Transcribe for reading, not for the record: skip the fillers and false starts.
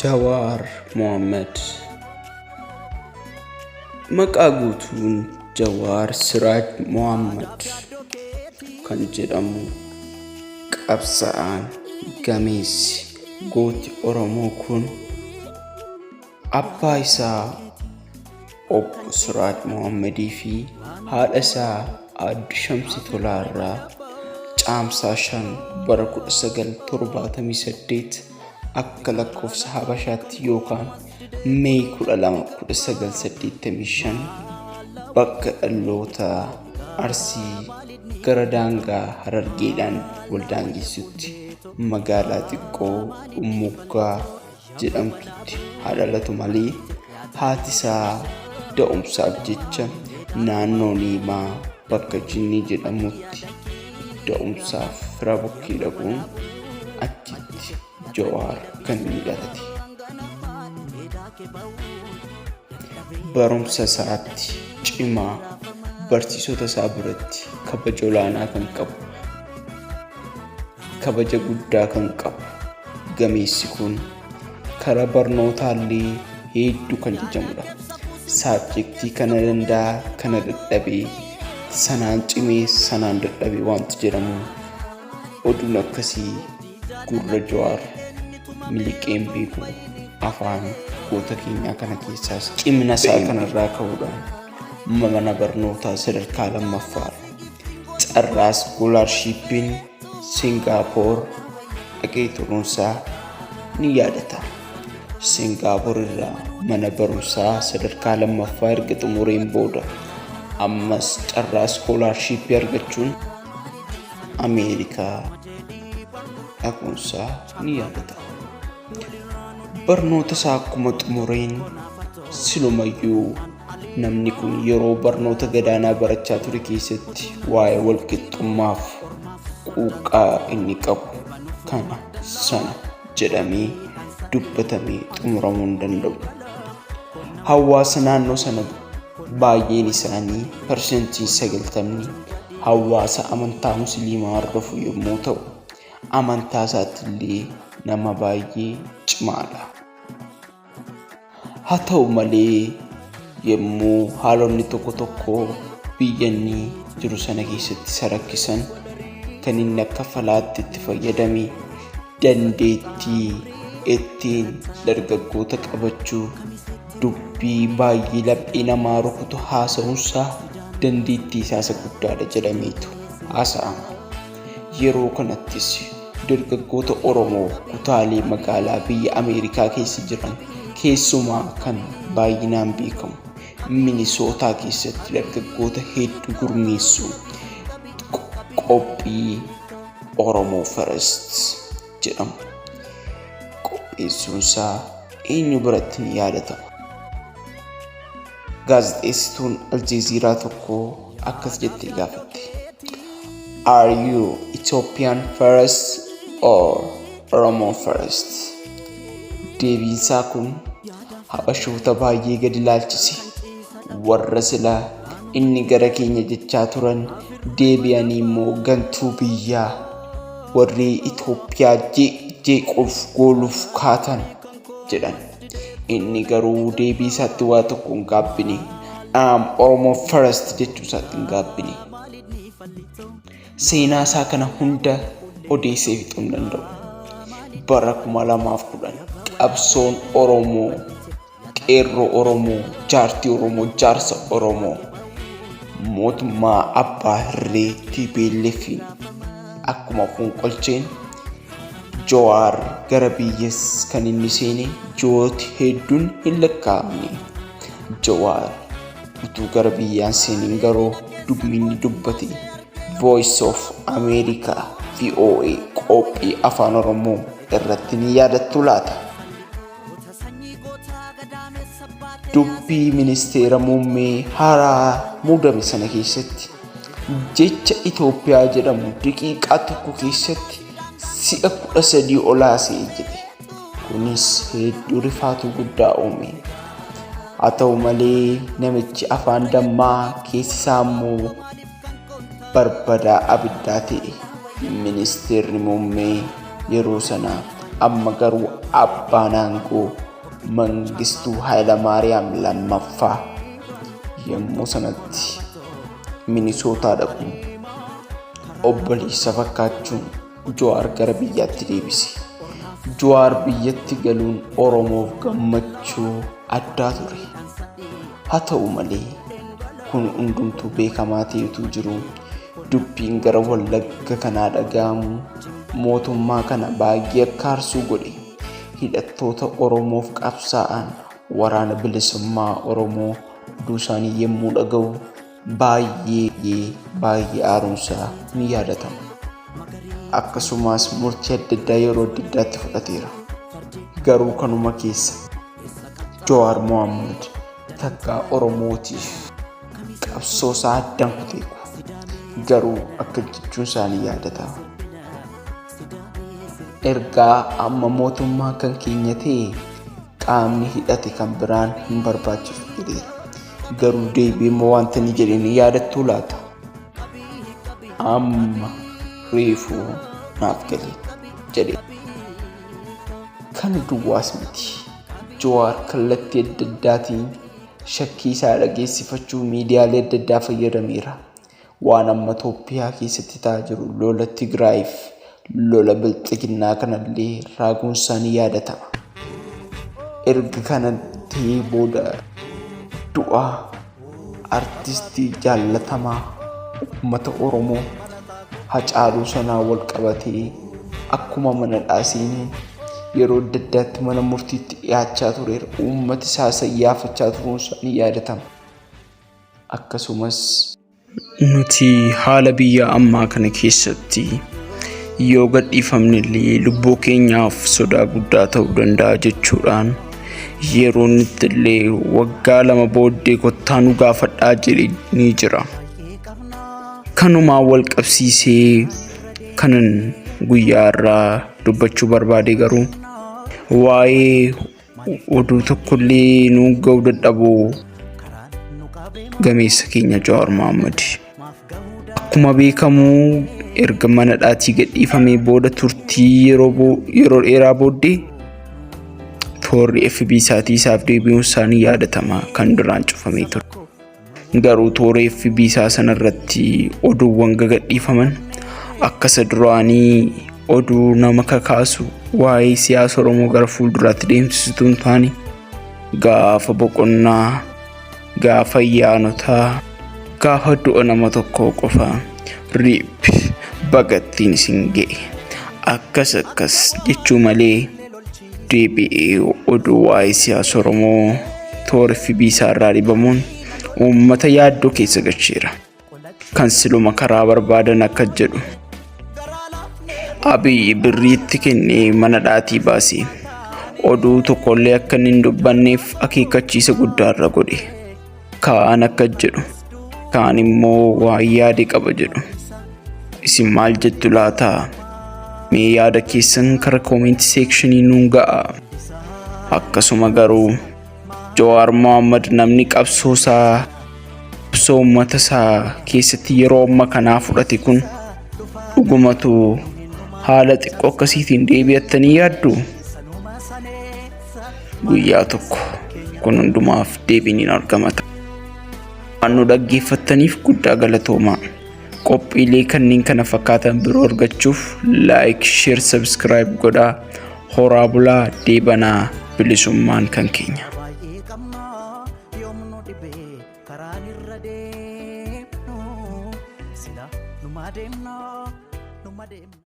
Jawaar Mohammad. Maqaa guutuun Jawaar Mohammad kan jedhamu qabsaa'aan gameessi gooti Oromoo kun abbaa isaa obbo Siraaj Mohammadii fi haadha isaa adda Shamsi Tolaarraa caamsaa 5 bara 1978 akka lakkoofsa Habashaatti yookaan Mee 12 1985 bakka dhaloota Arsii gara daangaa Harargeedhaan waldaangeessutti magaalaa xiqqoo Ummugaa jedhamtutti dhalatu malee haati isaa da'umsaaf jecha naannoo Liimaa bakka Jinnii jedhamutti da'umsaaf fira bukkee dhaquun achitti Jawaar kan inni dhalate. Barumsa isaatti cimaa barsiisota isaa biratti kabaja olaanaa kan qabu, kabaja guddaa kan qabu gameessi kun karaa barnootaallee hedduu kan jajamudha. Saabjektii kana danda'a kana dadhabee sanaan cimee sanaan dadhabee wanti jedhamu oduun akkasii gurra Jawaar miliqeen beeku afaan goota keenyaa kana keessaas cimina isaa kanarraa ka'uudhaan mana barnootaa sadarkaa lammaffaa carraa iskoolaarshiippiin Singaapoor dhaqee turuunsaa ni yaadatama. Singaapoor irraa mana barumsaa sadarkaa lammaffaa erga xumureen booda ammas carraa iskoolaarshiippii argachuun Ameerikaa dhaquunsaa ni yaadatama. Barnoota isaa akkuma xumureen silumayyuu namni kun yeroo barnoota gadaanaa barachaa ture keessatti waa'ee walqixxummaaf quuqqaa inni qabu kana sana jedhamee dubbatamee xumuramuu hin danda'u. Hawaasa naannoo sana baay'een isaanii parsentiin 90 hawaasa amantaa musliimaa hordofu yommuu ta'u, amantaa isaatti illee nama baay'ee cimaadha. Haa ta'u malee yommuu haalonni tokko tokko biyya inni jiru sana keessatti isa rakkisan kan inni akka falaatti itti fayyadame dandeettii ittiin dargaggoota qabachuu dubbii baay'ee laphee namaa rukutu haasa'uunsaa dandeettii isaa guddaadha jedhameetu haasa'ama. Yeroo kanattis dargaggoota Oromoo kutaalee magaalaa biyya Ameerikaa keessa jiran keessumaa kan baay'inaan beekamu Minisootaa keessatti dargaggoota hedduu gurmeessuun qophii Oromoo First jedhamu qopheessuunsaa eenyu biratti ni yaadatama. Gaazexeessituun Aljeeziraa tokko akkas jettee gaafatte. Are you Ethiopian first or Oromo first? Deebiinsaa kun habashoota baay'ee gadi ilaalchise. Warra silaa inni gara keenya jechaa turan deebi'anii immoo gantuu biyyaa warri Itoophiyaa jeequuf gooluuf kaatan jedhan. Inni garuu deebii isaatti waa tokko hin gaabbine. Oromo first jechuu isaatti hin gaabbine. Seenaa isaa kana hunda odeessee fixuu hin danda'u. Bara 2010 qabsoon Oromoo, qeerroo Oromoo, jaartii Oromoo, jaarsa Oromoo mootummaa abbaa hirree TPLF'n akkuma fonqolcheen Jawaar gara biyyas kan inni seene ji'oota hedduun hin lakkaa'amne. Jawaar utuu gara biyyaan seeniin garuu dubbiin dubbate Voice of America VOA qophii afaan Oromoo irratti ni yaadattu laata? Dubbii ministeera muummee haaraa muudame sana keessatti jecha Itoophiyaa jedhamu daqiiqaa tokko keessatti si'a 13 olaasee jedhe. Kunis hedduu rifaatuu guddaa uume. Haa ta'u malee namichi afaan dammaa keessi isaa immoo barbadaa abiddaa ta'e ministeerri muummee yeroo sana amma garuu abbaan aangoo Mangistuu Hayilamaariyaam lammaffaa yommuu sanatti Minisootaa dhaqu obboleessa fakkaachuun Jawaar gara biyyaatti deebise. Jawaar biyyatti galuun Oromoof gammachuu addaa ture. Haa ta'u malee kun hundumtuu beekamaa ta'etu jiru dubbiin gara Wallagga kanaa dhaga'amu mootummaa kana baay'ee akka aarsuu godhe. Hidhattoota Oromoof qabsaa'an waraana bilisummaa Oromoo duusaanii yommuu dhaga'u baay'ee aaruunsaa ni yaadatama. Akkasumas murtii adda addaa yeroo adda addaatti fudhateera. Garuu kanuma keessa Jawaar Mohammad takkaa Oromootiif qabsoosaa addaan kuteeku. Garuu akka jechuun isaanii yaadatama. Ergaa amma mootummaa kan keenya ta'e qaamni hidhate kan biraan hin barbaachisu jedheera. Garuu deebi'ee wanta ni jedhanii yaadattuu laata? Amma reefuu naaf galee jedhe. Kana duwwaas miti. Jawaar kallattii adda addaatiin shakkii isaa dhageessifachuu miidiyaalee adda addaa fayyadameera. Waan amma Itoophiyaa keessatti ta'aa jiru lola Tigraayiif lola Bilxiginnaa kanallee raaguun isaanii yaadatama. Erga kana ta'ee booda du'a artistii jaallatamaa uummata Oromoo Hacaaluu sanaa wal qabatee akkuma mana dhaasiin yeroo adda addaatti mana murtiitti dhiyaachaa tureera. Uummati isaa sayyaafachaa turuun isaanii yaadatama. Akkasumas nuti haala biyya ammaa kana keessatti yoo gadhiifamne illee lubbuu keenyaaf sodaa guddaa ta'uu danda'a jechuudhaan yeroo nuti illee waggaa 2 booddee kottaa nu gaafadhaa jedhee ni jira. Kanumaa wal qabsiisee kanan guyyaa irraa dubbachuu barbaade garuu waa'ee oduu tokkollee nu ga'uu dadhabuu gameessa keenya Jawaar Mohammad. Akkuma beekamu erga mana dhaatii gadhiifamee booda turtii yeroo dheeraa booddee toorri FB isaatii isaaf deebi'uun isaanii yaadatama kan duraan cufamee ture. Garuu toora FB isaa sanarratti oduuwwan gadhiifaman akka isa duraanii oduu nama kakaasu waa'ee siyaasa Oromoo gara fuulduraatti deemsisuun taane gaafa boqonnaa, gaafa ayyaanotaa, gaafa du'a nama tokkoo qofa riip bagattiin isin ga'e akkas jechuu malee deebi'ee oduu waa'ee siyaasa Oromoo toora FB isaa irraa dhibamuun uummata yaaddoo keessa galcheera. Kan siluma karaa barbaadan akka jedhu Abiy birriitti kennee mana dhaatii baasee oduu tokkollee akka hin dubbanneef akeekkachiisa guddaa irra godhe. Kaan akka jedhu kaan immoo waa yaade qaba jedhu. Isin maal jettu laata? Mee yaada keessan karaa comment sectionii nuun ga'a. Akkasuma garuu Jawaar Mohammad namni qabsoosaa uummata isaa keessatti yeroo amma kanaa fudhate kun dhugumatu haala xiqqoo akkasiitiin deebi'attanii yaaddu? Guyyaa tokko kun hundumaaf deebiin argamata. Waan nu dhaggeeffattaniif guddaa galatoomaa. Qophiilee kanneen kana fakkaatan biroo argachuuf like, share, subscribe godhaa. Horaa bulaa deebanaa bilisummaan kan keenya.